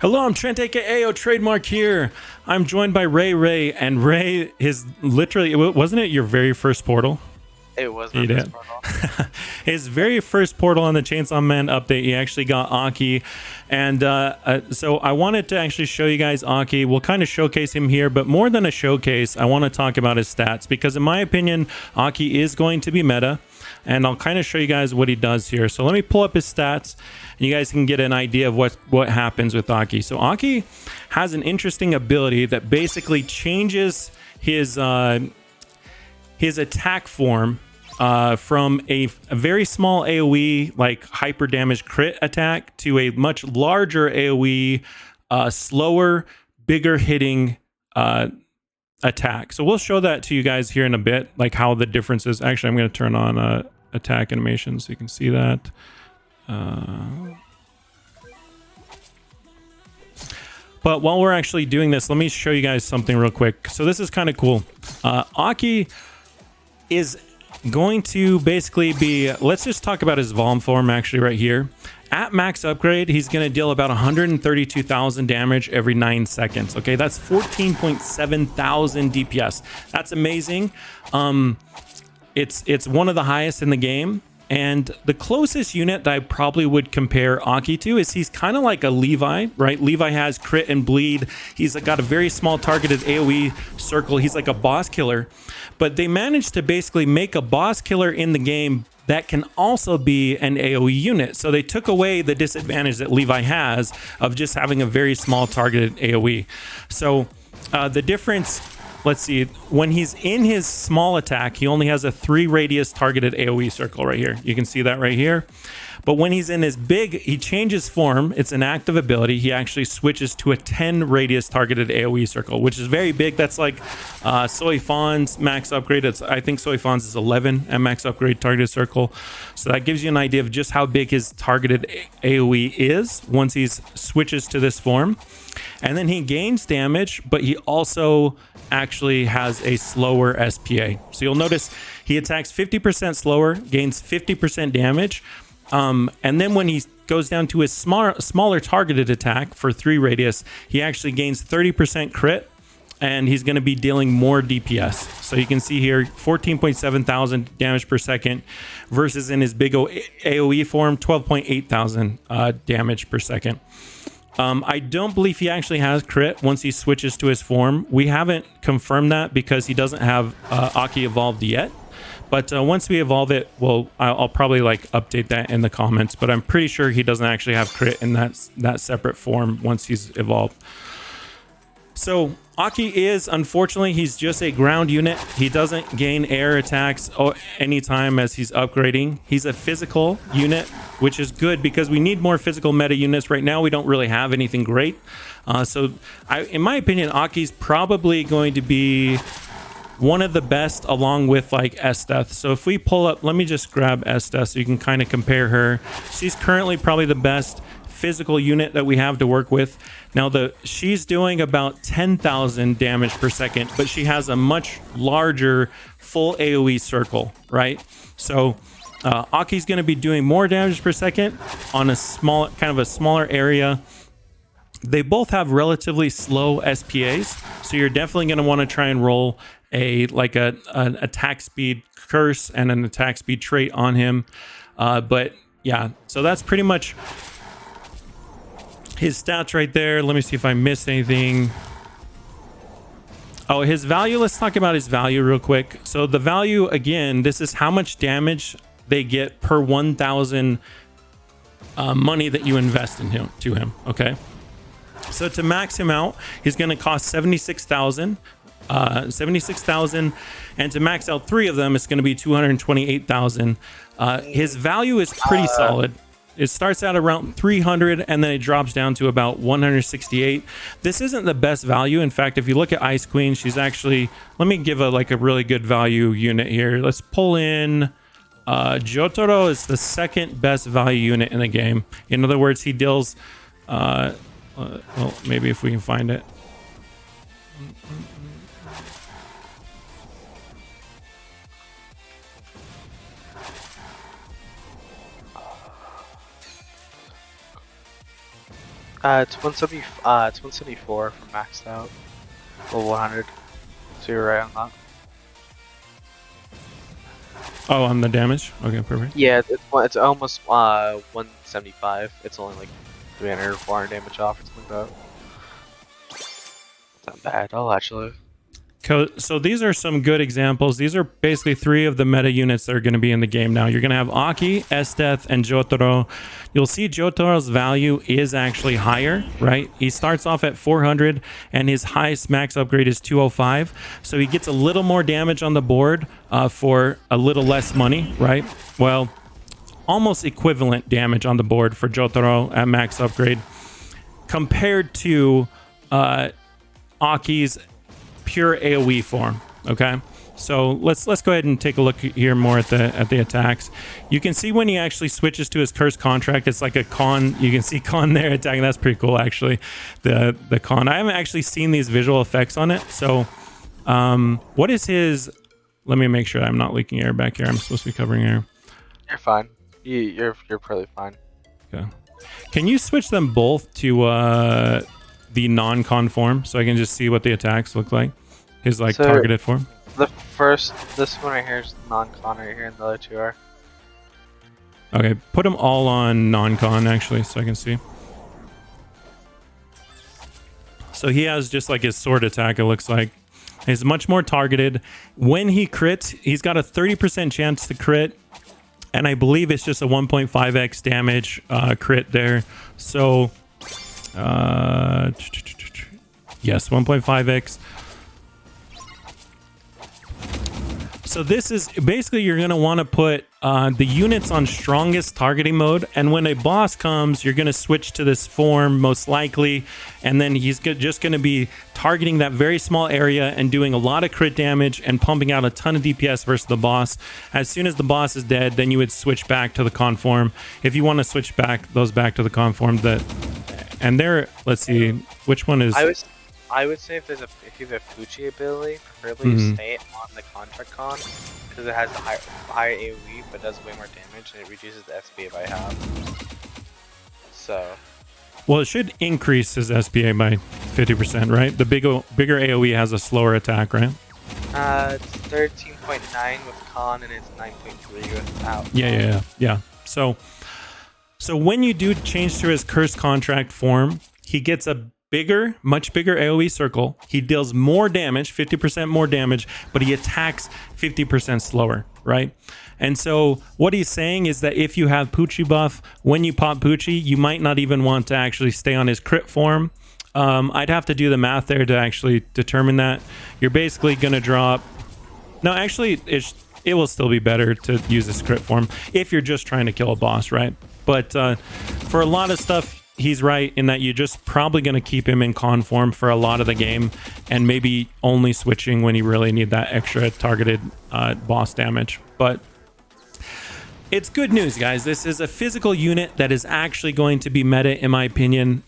Hello, I'm Trent, aka oTradeMark here. I'm joined by Ray, and Ray is literally, wasn't it your very first portal? It was my first portal. His very first portal on the Chainsaw Man update, he actually got Aki. And so I wanted to actually show you guys Aki. We'll kind of showcase him here, but more than a showcase, I want to talk about his stats because in my opinion, Aki is going to be meta. And I'll kind of show you guys what he does here. So let me pull up his stats and you guys can get an idea of what happens with Aki. So Aki has an interesting ability that basically changes his attack form from a very small AoE, like hyper damage crit attack, to a much larger AoE, slower, bigger hitting attack. So we'll show that to you guys here in a bit, like how the difference is. Actually, I'm going to turn on attack animation so you can see that. But while we're actually doing this, let me show you guys something real quick. So this is kind of cool. Aki is going to basically be, let's just talk about his Vom form actually right here. At max upgrade, he's going to deal about 132,000 damage every 9 seconds. Okay, that's 14.7 thousand DPS. That's amazing. It's one of the highest in the game. And the closest unit that I probably would compare Aki to is he's kind of like a Levi, right? Levi has crit and bleed. He's got a very small targeted AoE circle. He's like a boss killer. But they managed to basically make a boss killer in the game that can also be an AoE unit. So they took away the disadvantage that Levi has of just having a very small targeted AoE. So the difference, let's see, when he's in his small attack, he only has a 3 radius targeted AoE circle right here. You can see that right here. But when he's in his big, he changes form. It's an active ability. He actually switches to a 10 radius targeted AoE circle, which is very big. That's like Soy Fawn's max upgrade. I think Soy Fawn's is 11 at max upgrade targeted circle. So that gives you an idea of just how big his targeted AoE is once he switches to this form. And then he gains damage, but he also actually has a slower SPA. So you'll notice he attacks 50% slower, gains 50% damage. And then when he goes down to his smaller targeted attack for 3 radius, he actually gains 30% crit, and he's going to be dealing more DPS. So you can see here 14.7 thousand damage per second versus in his big AoE form 12.8 thousand damage per second. I don't believe he actually has crit once he switches to his form. We haven't confirmed that because he doesn't have Aki evolved yet. But once we evolve it, well, I'll probably like update that in the comments. But I'm pretty sure he doesn't actually have crit in that separate form once he's evolved. So Aki is, unfortunately, he's just a ground unit. He doesn't gain air attacks anytime as he's upgrading. He's a physical unit, which is good because we need more physical meta units. Right now, we don't really have anything great. In my opinion, Aki's probably going to be one of the best along with like Estheth. So if we pull up, let me just grab Estheth so you can kind of compare her. She's currently probably the best physical unit that we have to work with. Now she's doing about 10,000 damage per second, but she has a much larger full AoE circle, right? So Aki's going to be doing more damage per second on a smaller area. They both have relatively slow SPAs, so you're definitely going to want to try and roll an attack speed curse and an attack speed trait on him. But yeah, so that's pretty much his stats right there. Let me see if I missed anything. Oh, his value. Let's talk about his value real quick. So the value, again, this is how much damage they get per 1,000 money that you invest in him. Okay. So to max him out, he's going to cost 76,000. 76,000, and to max out 3 of them, it's going to be 228,000. His value is pretty solid. It starts out around 300 and then it drops down to about 168. This isn't the best value. In fact, if you look at Ice Queen, she's actually, let me give a really good value unit here. Let's pull in Jotaro is the second best value unit in the game. In other words, he deals well, maybe if we can find it. It's 170. It's 174 for maxed out. Level 100. So you're right on that. Oh, on the damage? Okay, perfect. Yeah, it's almost 175. It's only like 300 or 400 damage off or something like that. It's not bad. Oh, actually. So these are some good examples. These are basically 3 of the meta units that are going to be in the game now. You're going to have Aki, Esdeath, and Jotaro. You'll see Jotaro's value is actually higher, right? He starts off at 400, and his highest max upgrade is 205. So he gets a little more damage on the board for a little less money, right? Well, almost equivalent damage on the board for Jotaro at max upgrade compared to Aki's pure AoE form. Okay, so let's go ahead and take a look here more at the attacks. You can see when he actually switches to his cursed contract, it's like a con. You can see con there attacking. That's pretty cool, actually. The con. I haven't actually seen these visual effects on it. So what is his? Let me make sure I'm not leaking air back here. I'm supposed to be covering air. You're fine. You're probably fine. Okay. Can you switch them both to the non-con form so I can just see what the attacks look like? His like targeted form. This one right here is non-con right here, and the other 2 are. Okay, put them all on non-con actually, so I can see. So he has just like his sword attack. It looks like he's much more targeted. When he crits, he's got a 30% chance to crit, and I believe it's just a 1.5x damage crit there. So yes, 1.5x. So this is basically, you're going to want to put the units on strongest targeting mode, and when a boss comes, you're going to switch to this form most likely, and then he's just going to be targeting that very small area and doing a lot of crit damage and pumping out a ton of DPS versus the boss. As soon as the boss is dead, then you would switch back to the con form. If you want to switch back to the con form, and there, let's see, which one is... I would say if you have a Fuchi ability, preferably stay on the contract con, because it has a higher AoE but does way more damage and it reduces the SPA by half. So. Well, it should increase his SPA by 50%, right? The bigger AoE has a slower attack, right? It's 13.9 with con and it's 9.3 without. Yeah. So when you do change to his cursed contract form, he gets a much bigger AoE circle. He deals more damage, 50% more damage, but he attacks 50% slower, right? And so what he's saying is that if you have Poochie buff, when you pop Poochie, you might not even want to actually stay on his crit form. I'd have to do the math there to actually determine that. You're basically going to drop... No, actually, it will still be better to use this crit form if you're just trying to kill a boss, right? But for a lot of stuff, he's right in that you're just probably going to keep him in con form for a lot of the game, and maybe only switching when you really need that extra targeted boss damage. But it's good news, guys. This is a physical unit that is actually going to be meta, in my opinion.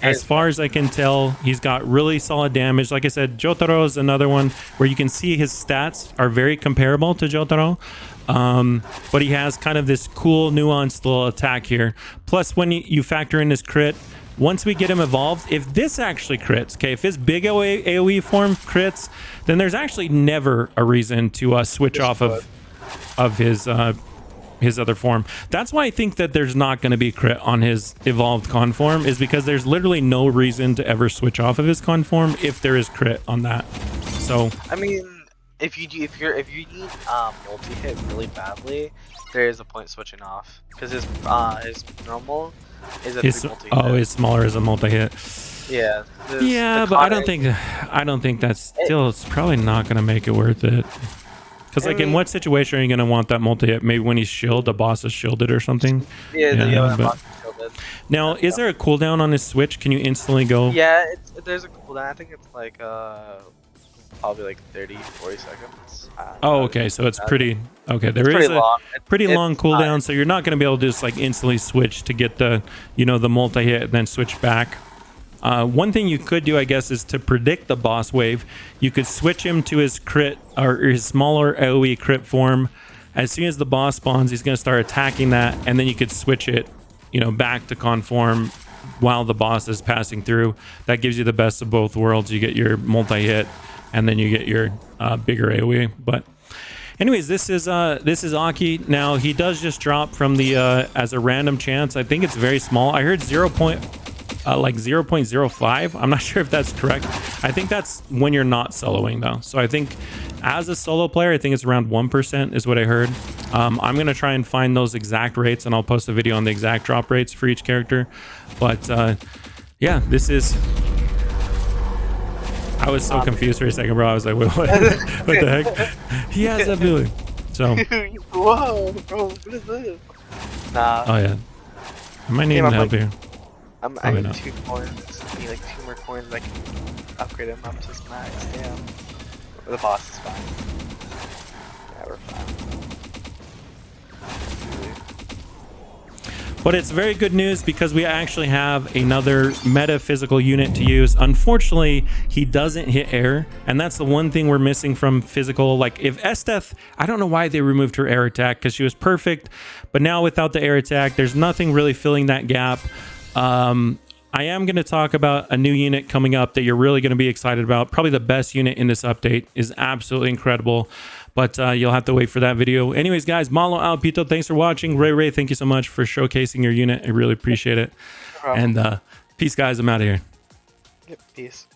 As far as I can tell, he's got really solid damage. Like I said, Jotaro is another one where you can see his stats are very comparable to Jotaro. But he has kind of this cool nuanced little attack here. Plus, when you factor in his crit, once we get him evolved, if this actually crits, okay, if his big AoE form crits, then there's actually never a reason to switch off of his other form. That's why I think that there's not going to be crit on his evolved con form, is because there's literally no reason to ever switch off of his con form if there is crit on that. So I mean, if you need multi-hit really badly, there is a point switching off, because his normal is a multi-hit. Oh, his smaller is a multi-hit. Yeah. But I don't think that's still. It's probably not going to make it worth it. Because like, in what situation are you going to want that multi-hit? Maybe when he's shielded, the boss is shielded or something. The boss is shielded. Now, is there a cooldown on his switch? Can you instantly go? Yeah, there's a cooldown. I think it's like probably like 30-40 seconds. Oh, okay, so it's pretty... Okay, there is a pretty long cooldown, so you're not going to be able to just like instantly switch to get the, the multi-hit and then switch back. One thing you could do, I guess, is to predict the boss wave. You could switch him to his crit or his smaller AoE crit form. As soon as the boss spawns, he's going to start attacking that, and then you could switch it, back to con form while the boss is passing through. That gives you the best of both worlds. You get your multi-hit, and then you get your bigger AoE. But anyways, this is Aki. Now he does just drop from the as a random chance. I think it's very small. I heard 0.05. I'm not sure if that's correct. I think that's when you're not soloing though. So I think as a solo player, I think it's around 1% is what I heard. I'm gonna try and find those exact rates, and I'll post a video on the exact drop rates for each character. But yeah, this is. I was so confused for a second, bro. I was like, wait, what? What the heck? He has that ability. So. Whoa, bro, what is this? Nah. Oh yeah. I might need help here. I need 2 coins. I need like 2 more coins. I can upgrade him up to his max. Damn. The boss is fine. Yeah, we're fine. But it's very good news because we actually have another metaphysical unit to use. Unfortunately, he doesn't hit air, and that's the one thing we're missing from physical. Like if Esteth, I don't know why they removed her air attack because she was perfect, but now without the air attack, there's nothing really filling that gap. I am going to talk about a new unit coming up that you're really going to be excited about. Probably the best unit in this update. Is absolutely incredible. But you'll have to wait for that video. Anyways, guys, Malo out, Pito. Thanks for watching. Ray, thank you so much for showcasing your unit. I really appreciate it. And peace, guys. I'm out of here. Yep, peace.